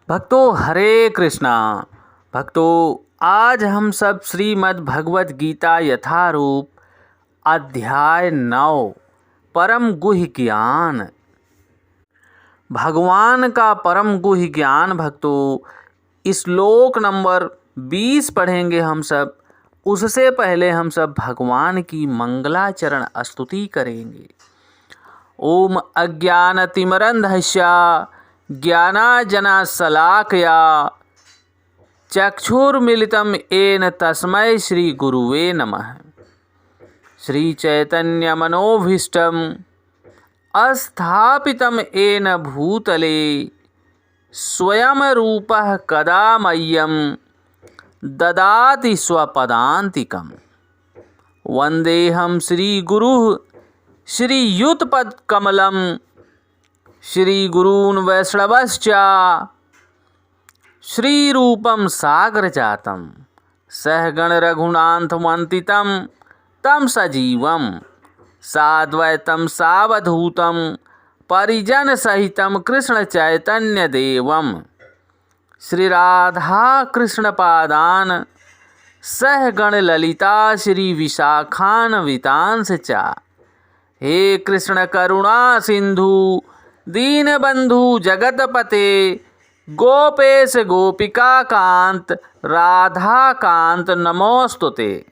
भक्तों हरे कृष्णा। भक्तों आज हम सब श्रीमद् भगवत गीता यथारूप अध्याय 9 परम गुह्य ज्ञान, भगवान का परम गुह्य ज्ञान भक्तों श्लोक नंबर 20 पढ़ेंगे हम सब। उससे पहले हम सब भगवान की मंगलाचरण स्तुति करेंगे। ओम अज्ञानतिमिरन्धस्य ज्ञानांजनशलाकया चक्षुर्मिलितं येन तस्मै श्रीगुरुवे नमः। श्रीचैतन्यमनोभीष्टं स्थापितं येन भूतले स्वयं रूपः कदा मह्यं ददाति स्वपदान्तिकम्। वन्देऽहं श्रीगुरुः श्रीयुतपदकमलं श्रीगुरून् वैष्णवश्च श्रीरूपं सागरजातं सहगण रघुनाथमन्वितं तं सजीवं साद्वैतं सावधूतं परिजनसहितं कृष्णचैतन्यदेवं श्रीराधाकृष्णपादान् सहगण ललिता श्रीविशाखान्वितांश्च। हे कृष्ण करुणा सिंधु दीनबंधु जगतपते गोपेश गोपिका कांत राधा कांत नमोस्तुते।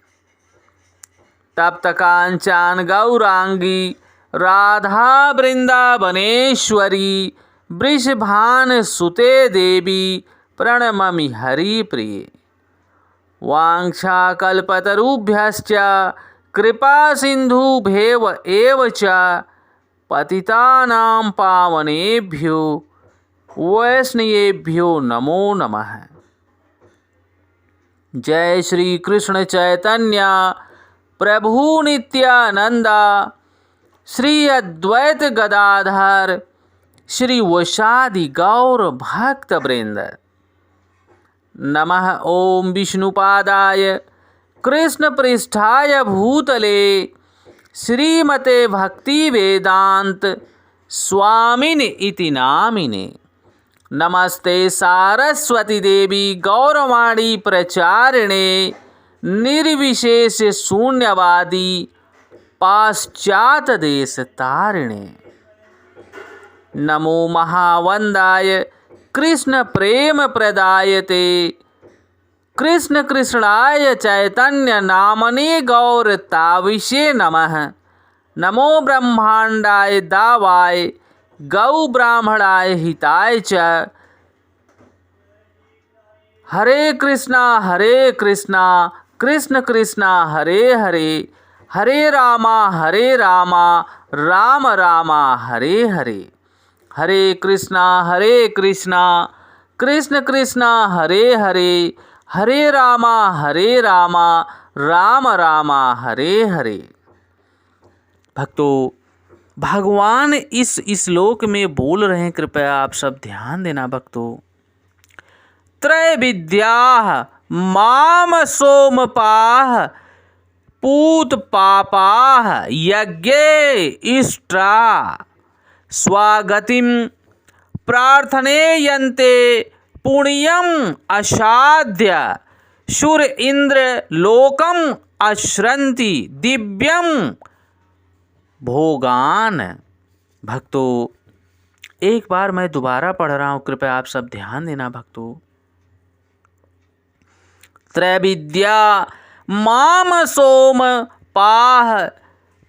तप्त कांचन गौरांगी राधा वृंदावनेश्वरी वृषभान सुते देवी प्रणममि हरिप्रिये। वाञ्छाकल्पतरुभ्यश्च कृपा सिन्धुभ्येव एव च पतितानां पावनेभ्यो वैष्णवेभ्यो नमो नमः। जय श्री कृष्ण चैतन्य प्रभु नित्यानंद श्री अद्वैत गदाधर श्री वैशादि गौर भक्त वृंद। नमः ओम विष्णुपादाय कृष्ण पृष्ठाय भूतले श्रीमते भक्ति वेदांत स्वामिने इति नामिने। नमस्ते सारस्वती देवी गौरवाणी प्रचारिणे निर्विशेष शून्यवादी पाश्चात देश तारिणे। नमो महावंदाय कृष्ण प्रेम प्रदायते कृष्ण कृष्णाय चैतन्य नामने गौर ताविषे नमः। नमो ब्रह्मांडाय दावाय गौ ब्राह्मणाय हिताय च। हरे कृष्णा कृष्ण कृष्णा हरे हरे हरे रामा राम रामा हरे हरे। हरे कृष्णा कृष्ण कृष्णा हरे हरे हरे रामा राम रामा हरे हरे। भक्तों भगवान इस श्लोक में बोल रहे हैं, कृपया आप सब ध्यान देना भक्तों। त्रैविद्याः माम सोमपाः पूत पापाः यज्ञे इष्टा स्वागतिं प्रार्थनेयन्ते पुण्यम असाध्य शूर इंद्र लोकम अश्रंति दिव्यम भोगान। भक्तों एक बार मैं दोबारा पढ़ रहा हूँ, कृपया आप सब ध्यान देना भक्तों। त्रैविद्या माम सोम पाह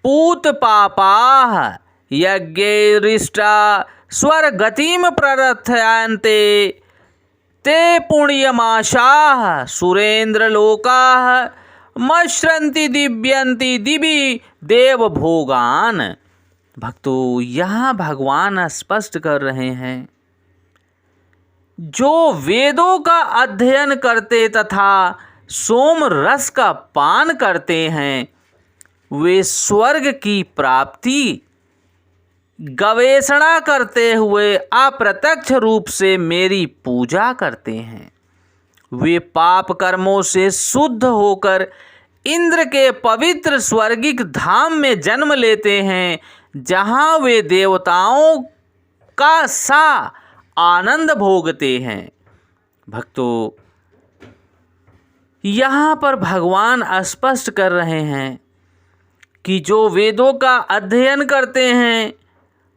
पूत पापाह यज्ञेरिष्टा स्वर्गतिम प्ररथयन्ते ते पुण्यमाशाः सुरेंद्र लोकाः मश्रन्ति दिव्यन्ति दिवि देव भोगान। भक्तों यहाँ भगवान स्पष्ट कर रहे हैं, जो वेदों का अध्ययन करते तथा सोम रस का पान करते हैं वे स्वर्ग की प्राप्ति गवेषणा करते हुए अप्रत्यक्ष रूप से मेरी पूजा करते हैं। वे पाप कर्मों से शुद्ध होकर इंद्र के पवित्र स्वर्गिक धाम में जन्म लेते हैं, जहां वे देवताओं का सा आनंद भोगते हैं। भक्तों, यहाँ पर भगवान स्पष्ट कर रहे हैं कि जो वेदों का अध्ययन करते हैं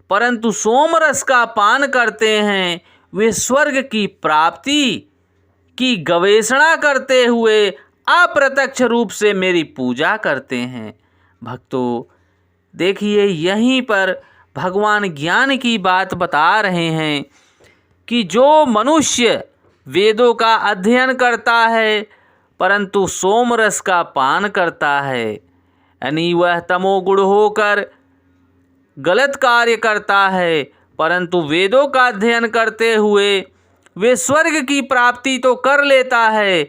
परंतु सोमरस का पान करते हैं, वे स्वर्ग की प्राप्ति की गवेषणा करते हुए अप्रत्यक्ष रूप से मेरी पूजा करते हैं। भक्तों, देखिए यहीं पर भगवान ज्ञान की बात बता रहे हैं कि जो मनुष्य वेदों का अध्ययन करता है परंतु सोमरस का पान करता है, यानी वह तमोगुण होकर गलत कार्य करता है, परंतु वेदों का अध्ययन करते हुए वे स्वर्ग की प्राप्ति तो कर लेता है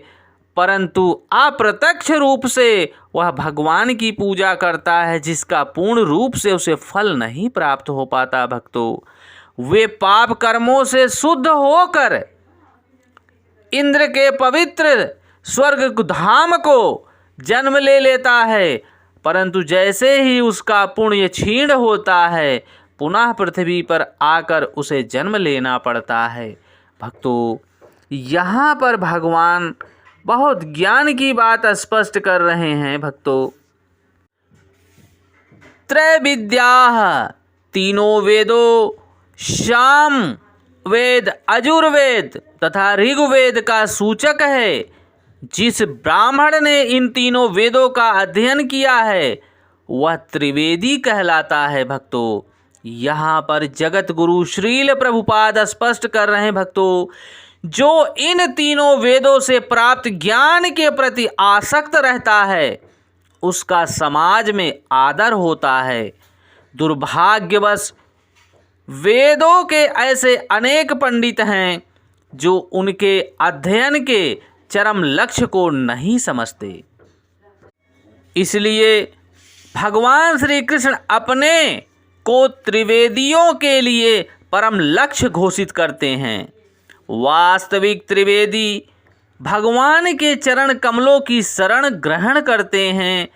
परंतु अप्रत्यक्ष रूप से वह भगवान की पूजा करता है, जिसका पूर्ण रूप से उसे फल नहीं प्राप्त हो पाता। भक्तों, वे पाप कर्मों से शुद्ध होकर इंद्र के पवित्र स्वर्ग धाम को जन्म ले लेता है, परंतु जैसे ही उसका पुण्य क्षीण होता है पुनः पृथ्वी पर आकर उसे जन्म लेना पड़ता है। भक्तों, यहाँ पर भगवान बहुत ज्ञान की बात स्पष्ट कर रहे हैं। भक्तों, त्रैविद्याः तीनों वेदों साम वेद, अजुर्वेद तथा ऋग्वेद का सूचक है। जिस ब्राह्मण ने इन तीनों वेदों का अध्ययन किया है वह त्रिवेदी कहलाता है। भक्तों, यहाँ पर जगत गुरु श्रील प्रभुपाद स्पष्ट कर रहे हैं। भक्तों, जो इन तीनों वेदों से प्राप्त ज्ञान के प्रति आसक्त रहता है उसका समाज में आदर होता है। दुर्भाग्यवश वेदों के ऐसे अनेक पंडित हैं जो उनके अध्ययन के चरम लक्ष्य को नहीं समझते। इसलिए भगवान श्री कृष्ण अपने को त्रिवेदियों के लिए परम लक्ष्य घोषित करते हैं। वास्तविक त्रिवेदी भगवान के चरण कमलों की शरण ग्रहण करते हैं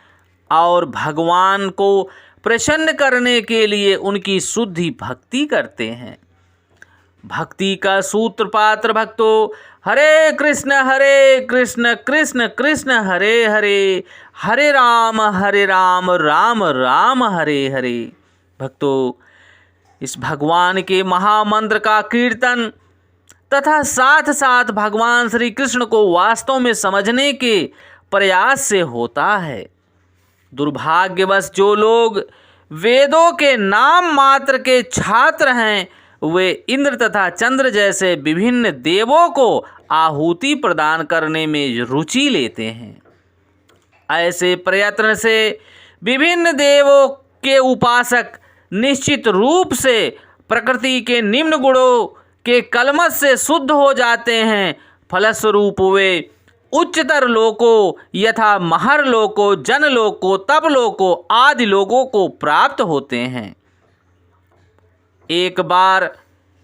और भगवान को प्रसन्न करने के लिए उनकी शुद्धि भक्ति करते हैं। भक्ति का सूत्रपात्र भक्तों, हरे कृष्ण कृष्ण कृष्ण हरे हरे, हरे राम राम राम हरे हरे। भक्तों, इस भगवान के महामंत्र का कीर्तन तथा साथ साथ भगवान श्री कृष्ण को वास्तव में समझने के प्रयास से होता है। दुर्भाग्यवश जो लोग वेदों के नाम मात्र के छात्र हैं वे इंद्र तथा चंद्र जैसे विभिन्न देवों को आहुति प्रदान करने में रुचि लेते हैं। ऐसे प्रयत्न से विभिन्न देवों के उपासक निश्चित रूप से प्रकृति के निम्न गुणों के कलमश से शुद्ध हो जाते हैं। फलस्वरूप वे उच्चतर लोकों यथा महर लोकों, जन लोकों, तप लोकों आदि लोगों को प्राप्त होते हैं। एक बार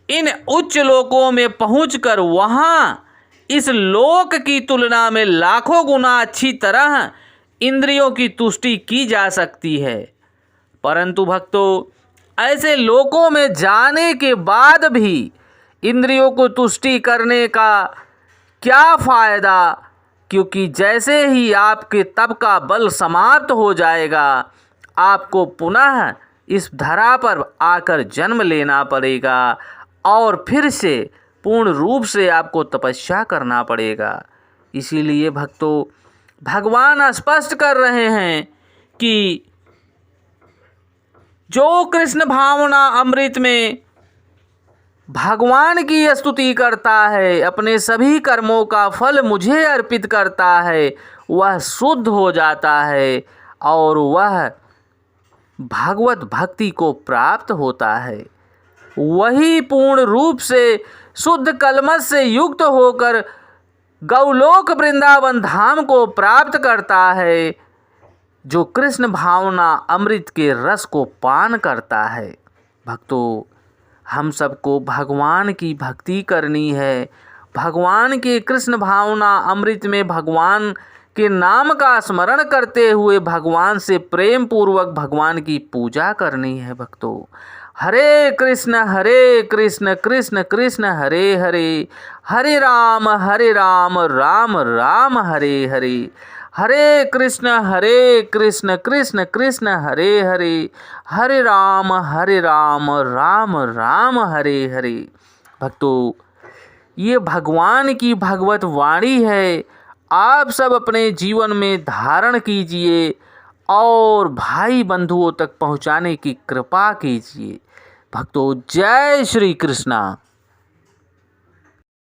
इन उच्च लोकों में पहुंचकर वहाँ इस लोक की तुलना में लाखों गुना अच्छी तरह इंद्रियों की तुष्टि की जा सकती है। परंतु भक्तों, ऐसे लोकों में जाने के बाद भी इंद्रियों को तुष्टि करने का क्या फ़ायदा, क्योंकि जैसे ही आपके तप का बल समाप्त हो जाएगा आपको पुनः इस धरा पर आकर जन्म लेना पड़ेगा और फिर से पूर्ण रूप से आपको तपस्या करना पड़ेगा। इसीलिए भक्तों, भगवान स्पष्ट कर रहे हैं कि जो कृष्ण भावना अमृत में भगवान की स्तुति करता है, अपने सभी कर्मों का फल मुझे अर्पित करता है, वह शुद्ध हो जाता है और वह भगवत भक्ति को प्राप्त होता है। वही पूर्ण रूप से शुद्ध कलमश से युक्त होकर गौलोक वृंदावन धाम को प्राप्त करता है, जो कृष्ण भावना अमृत के रस को पान करता है। भक्तों, हम सबको भगवान की भक्ति करनी है। भगवान के कृष्ण भावना अमृत में भगवान के नाम का स्मरण करते हुए भगवान से प्रेम पूर्वक भगवान की पूजा करनी है। भक्तों, हरे कृष्ण कृष्ण कृष्ण हरे हरे, हरे राम राम राम हरे हरे, हरे कृष्ण कृष्ण कृष्ण हरे हरे, हरे राम राम राम हरे हरे। भक्तों, ये भगवान की भगवत वाणी है, आप सब अपने जीवन में धारण कीजिए और भाई बंधुओं तक पहुंचाने की कृपा कीजिए। भक्तों, जय श्री कृष्णा।